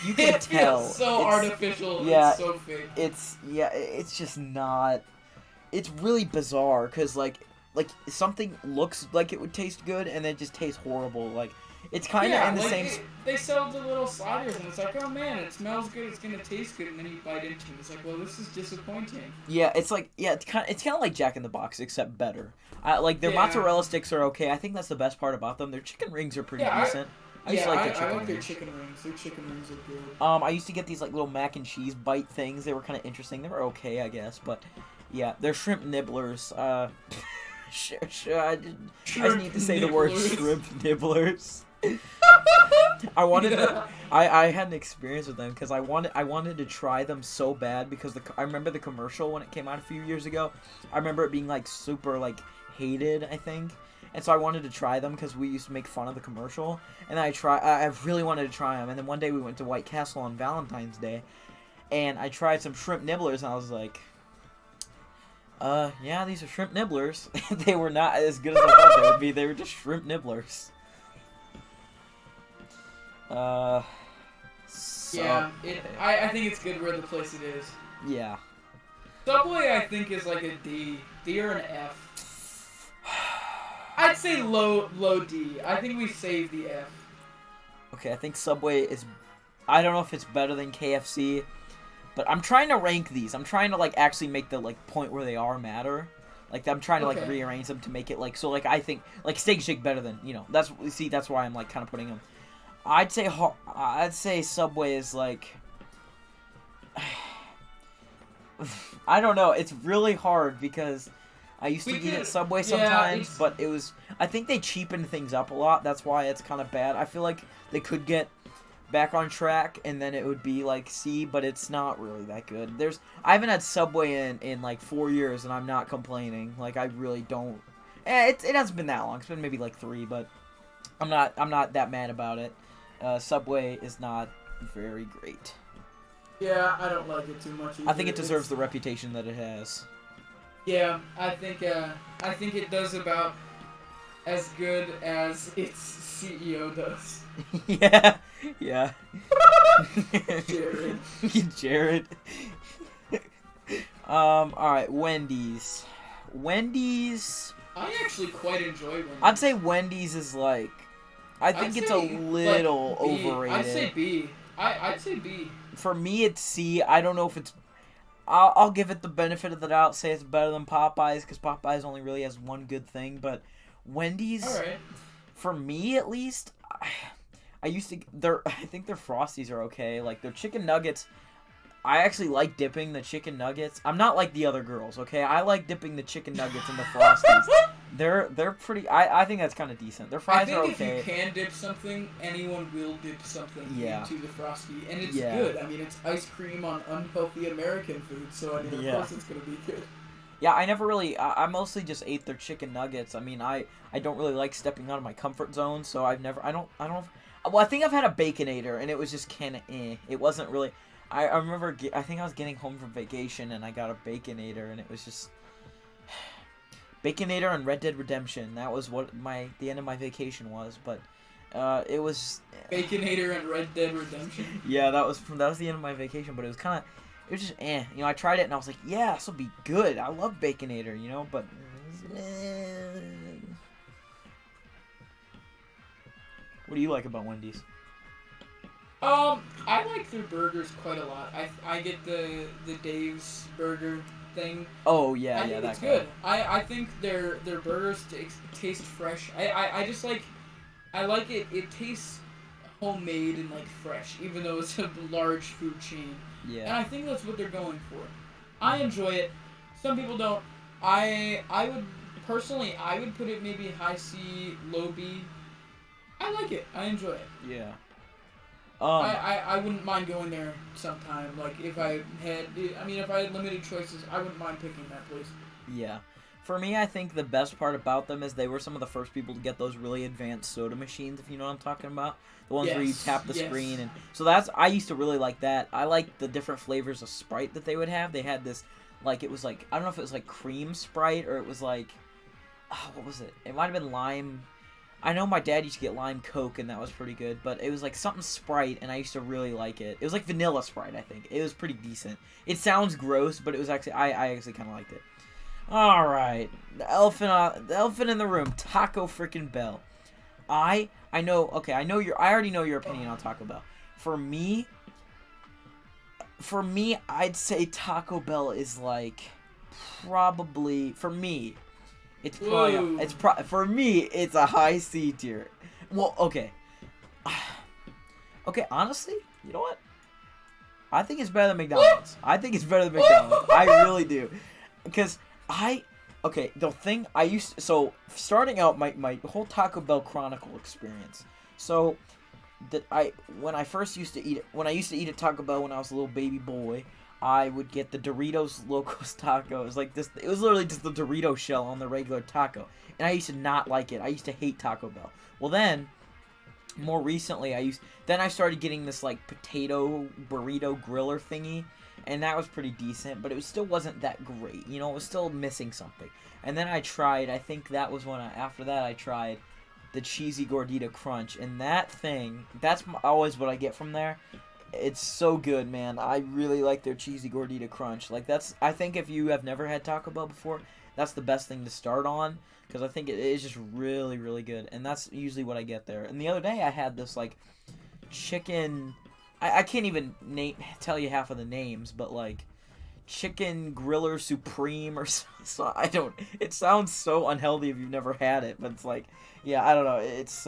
[SPEAKER 1] you can tell.
[SPEAKER 2] Feels so artificial.
[SPEAKER 1] Yeah,
[SPEAKER 2] it's so fake.
[SPEAKER 1] It's just not. It's really bizarre because like like something looks like it would taste good and then it just tastes horrible. Like it's kind of in the same.
[SPEAKER 2] They sell the little sliders and it's like, oh man, it smells good, it's gonna taste good, and then you bite into it. It's like, well, this is disappointing.
[SPEAKER 1] Yeah, it's like it's kind of like Jack in the Box except better. Like their mozzarella sticks are okay. I think that's the best part about them. Their chicken rings are pretty decent. I
[SPEAKER 2] like their chicken rings. Their chicken rings are good.
[SPEAKER 1] I used to get these like little mac and cheese bite things. They were kind of interesting. They were okay, I guess, but yeah, they're shrimp nibblers. I just need to say the word shrimp nibblers. I wanted to. I had an experience with them because I wanted to try them so bad because I remember the commercial when it came out a few years ago. I remember it being like super like hated, I think. And so I wanted to try them because we used to make fun of the commercial. And I really wanted to try them. And then one day we went to White Castle on Valentine's Day. And I tried some shrimp nibblers. And I was like, yeah, these are shrimp nibblers. They were not as good as I thought they would be. They were just shrimp nibblers.
[SPEAKER 2] I think it's good where the place it is.
[SPEAKER 1] Yeah.
[SPEAKER 2] Subway, I think, is like a D. D or an F. I'd say low D. I think we saved the F.
[SPEAKER 1] Okay, I think Subway is... I don't know if it's better than KFC, but I'm trying to rank these. I'm trying to, like, actually make the, like, point where they are matter. Like, I'm trying to, like, rearrange them to make it, like... So, like, I think, like, Steak Shake better than, you know... That's why I'm, like, kind of putting them... I'd say Subway is, like... I don't know. It's really hard because... I used to eat at Subway sometimes, but it was... I think they cheapened things up a lot. That's why it's kind of bad. I feel like they could get back on track, and then it would be, like, C, but it's not really that good. I haven't had Subway in like, 4 years, and I'm not complaining. Like, I really don't... It hasn't been that long. It's been maybe, like, 3, but I'm not that mad about it. Subway is not very great.
[SPEAKER 2] Yeah, I don't like it too much either.
[SPEAKER 1] I think it deserves the reputation that it has.
[SPEAKER 2] Yeah, I think it does about as good as its CEO does.
[SPEAKER 1] Yeah. Jared. Alright, Wendy's.
[SPEAKER 2] I actually quite enjoy Wendy's.
[SPEAKER 1] I'd say Wendy's is like... I think it's a little overrated.
[SPEAKER 2] I'd say B. I'd say B.
[SPEAKER 1] For me, it's C. I don't know if it's... I'll give it the benefit of the doubt, say it's better than Popeyes, because Popeyes only really has one good thing, but Wendy's, for me at least, I think their Frosties are okay. Like, their chicken nuggets, I actually like dipping the chicken nuggets. I'm not like the other girls, okay? I like dipping the chicken nuggets in the Frosties. They're pretty, I think that's kind of decent. Their fries are okay.
[SPEAKER 2] I think if you can dip something, anyone will dip something into the Frosty. And it's good. I mean, it's ice cream on unhealthy American food, so I mean, of course it's going to be good.
[SPEAKER 1] Yeah, I mostly just ate their chicken nuggets. I mean, I don't really like stepping out of my comfort zone, so I think I've had a Baconator, and it was just kind of It wasn't really, I remember, I think I was getting home from vacation, and I got a Baconator, and it was just... Baconator and Red Dead Redemption. That was what the end of my vacation was, but it was
[SPEAKER 2] Baconator and Red Dead Redemption.
[SPEAKER 1] Yeah, that was the end of my vacation, but it was just You know, I tried it and I was like, yeah, this will be good. I love Baconator, you know, but What do you like about Wendy's?
[SPEAKER 2] I like their burgers quite a lot. I get the Dave's burger thing.
[SPEAKER 1] Oh yeah,
[SPEAKER 2] I think
[SPEAKER 1] that's
[SPEAKER 2] good. I think their burgers taste fresh. I just like it. It tastes homemade and like fresh, even though it's a large food chain.
[SPEAKER 1] Yeah.
[SPEAKER 2] And I think that's what they're going for. I enjoy it. Some people don't. I would put it maybe high C, low B. I like it. I enjoy it.
[SPEAKER 1] Yeah.
[SPEAKER 2] I wouldn't mind going there sometime. Like, if I had limited choices, I wouldn't mind picking that place.
[SPEAKER 1] Yeah. For me, I think the best part about them is they were some of the first people to get those really advanced soda machines, if you know what I'm talking about. The ones where you tap the screen. And so I used to really like that. I liked the different flavors of Sprite that they would have. They had this, like, it was like, I don't know if it was like cream Sprite or it was like, what was it? It might have been lime. I know my dad used to get lime Coke, and that was pretty good, but it was like something Sprite, and I used to really like it. It was like vanilla Sprite, I think. It was pretty decent. It sounds gross, but it was actually, I actually kind of liked it. All right, the elephant in the room, Taco freaking Bell. I know. Okay, I already know your opinion on Taco Bell. For me, I'd say Taco Bell is like probably for me. It's probably for me. It's a high C tier. Well, okay. Okay, honestly, you know what? I think it's better than McDonald's. I think it's better than McDonald's. I really do. Because the thing I used to, so starting out my whole Taco Bell Chronicle experience. So when I used to eat at Taco Bell when I was a little baby boy, I would get the Doritos Locos Taco. It was like this. It was literally just the Dorito shell on the regular taco, and I used to not like it. I used to hate Taco Bell. Well, then more recently, I started getting this like potato burrito griller thingy, and that was pretty decent, but it still wasn't that great. You know, it was still missing something. And then I tried. I think that was after that I tried the cheesy gordita crunch, and that's always what I get from there. It's so good, man. I really like their cheesy gordita crunch. Like I think if you have never had Taco Bell before, that's the best thing to start on, because I think it is just really, really good, and that's usually what I get there. And the other day I had this like chicken. I can't even tell you half of the names, but like chicken griller supreme or so. I don't. It sounds so unhealthy if you've never had it, but it's like, yeah, I don't know. It's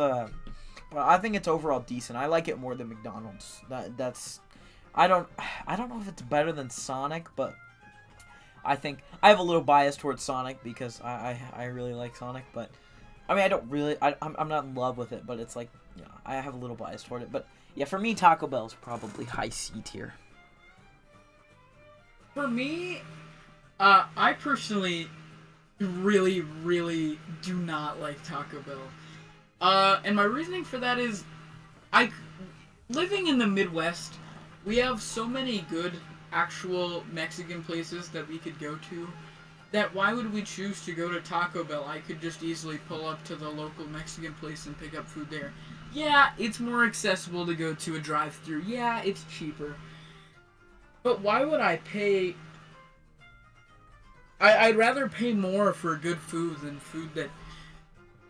[SPEAKER 1] but I think it's overall decent. I like it more than McDonald's. I don't know if it's better than Sonic, but I think I have a little bias towards Sonic because I really like Sonic, but I mean I'm not in love with it, but it's like, you know, I have a little bias toward it. But yeah, for me Taco Bell is probably high C tier.
[SPEAKER 2] For me, I personally really, really do not like Taco Bell. And my reasoning for that is, living in the Midwest, we have so many good actual Mexican places that we could go to, that why would we choose to go to Taco Bell? I could just easily pull up to the local Mexican place and pick up food there. Yeah, it's more accessible to go to a drive-thru. Yeah, it's cheaper. But why would I pay... I'd rather pay more for good food than food that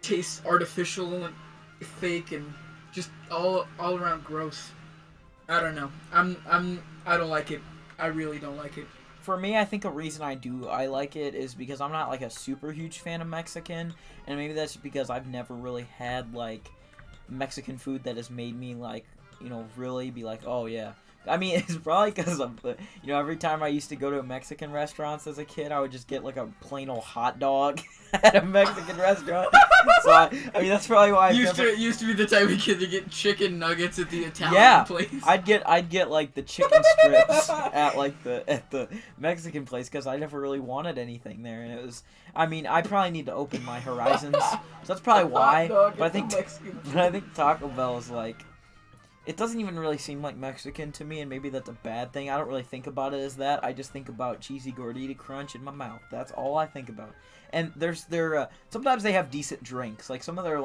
[SPEAKER 2] tastes artificial and fake and just all around gross. I don't know. I don't like it. I really don't like it.
[SPEAKER 1] For me, I think a reason I like it is because I'm not like a super huge fan of Mexican, and maybe that's because I've never really had like Mexican food that has made me like, you know, really be like, oh yeah. I mean, it's probably because of the, you know, every time I used to go to Mexican restaurants as a kid, I would just get like a plain old hot dog at a Mexican restaurant. So I mean, that's probably why
[SPEAKER 2] used to be the type of kid to get chicken nuggets at the Italian place.
[SPEAKER 1] I'd get like the chicken strips at the Mexican place because I never really wanted anything there, and it was. I mean, I probably need to open my horizons, so that's probably why. But I think Taco Bell is like. It doesn't even really seem like Mexican to me, and maybe that's a bad thing. I don't really think about it as that. I just think about cheesy gordita crunch in my mouth. That's all I think about. And sometimes they have decent drinks. Like some of their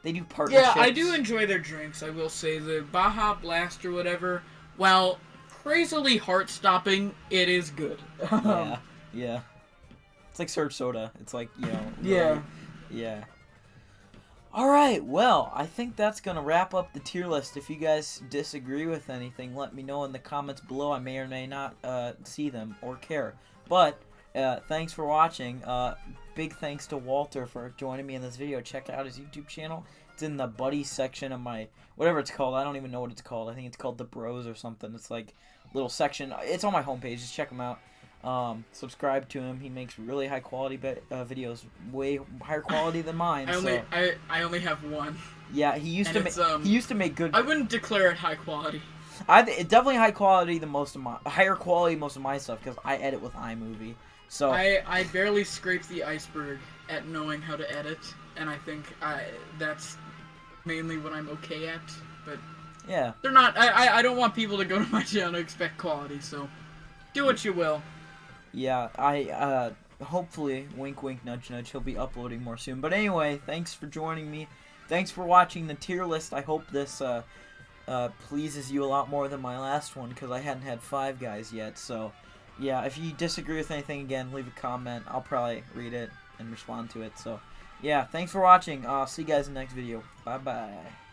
[SPEAKER 1] they do partnerships.
[SPEAKER 2] Yeah, I do enjoy their drinks. I will say the Baja Blast or whatever. While crazily heart-stopping, it is good.
[SPEAKER 1] Yeah. It's like Surf Soda. It's like, you know. Yeah. Alright, well, I think that's going to wrap up the tier list. If you guys disagree with anything, let me know in the comments below. I may or may not see them or care. But, thanks for watching. Big thanks to Walter for joining me in this video. Check out his YouTube channel. It's in the buddies section of my, whatever it's called. I don't even know what it's called. I think it's called The Bros or something. It's like a little section. It's on my homepage. Just check him out. Subscribe to him. He makes really high quality videos, way higher quality than mine.
[SPEAKER 2] I only have one.
[SPEAKER 1] Yeah, he used to make good.
[SPEAKER 2] I wouldn't declare it high quality.
[SPEAKER 1] It's definitely higher quality than most of my stuff because I edit with iMovie. So
[SPEAKER 2] I barely scrape the iceberg at knowing how to edit, and I think that's mainly what I'm okay at. But
[SPEAKER 1] yeah,
[SPEAKER 2] they're not. I don't want people to go to my channel to expect quality. So do what you will.
[SPEAKER 1] Yeah, hopefully, wink wink, nudge nudge, he'll be uploading more soon. But anyway, thanks for joining me. Thanks for watching the tier list. I hope this pleases you a lot more than my last one, because I hadn't had 5 guys yet. So, yeah, if you disagree with anything, again, leave a comment. I'll probably read it and respond to it. So, yeah, thanks for watching. I'll see you guys in the next video. Bye-bye.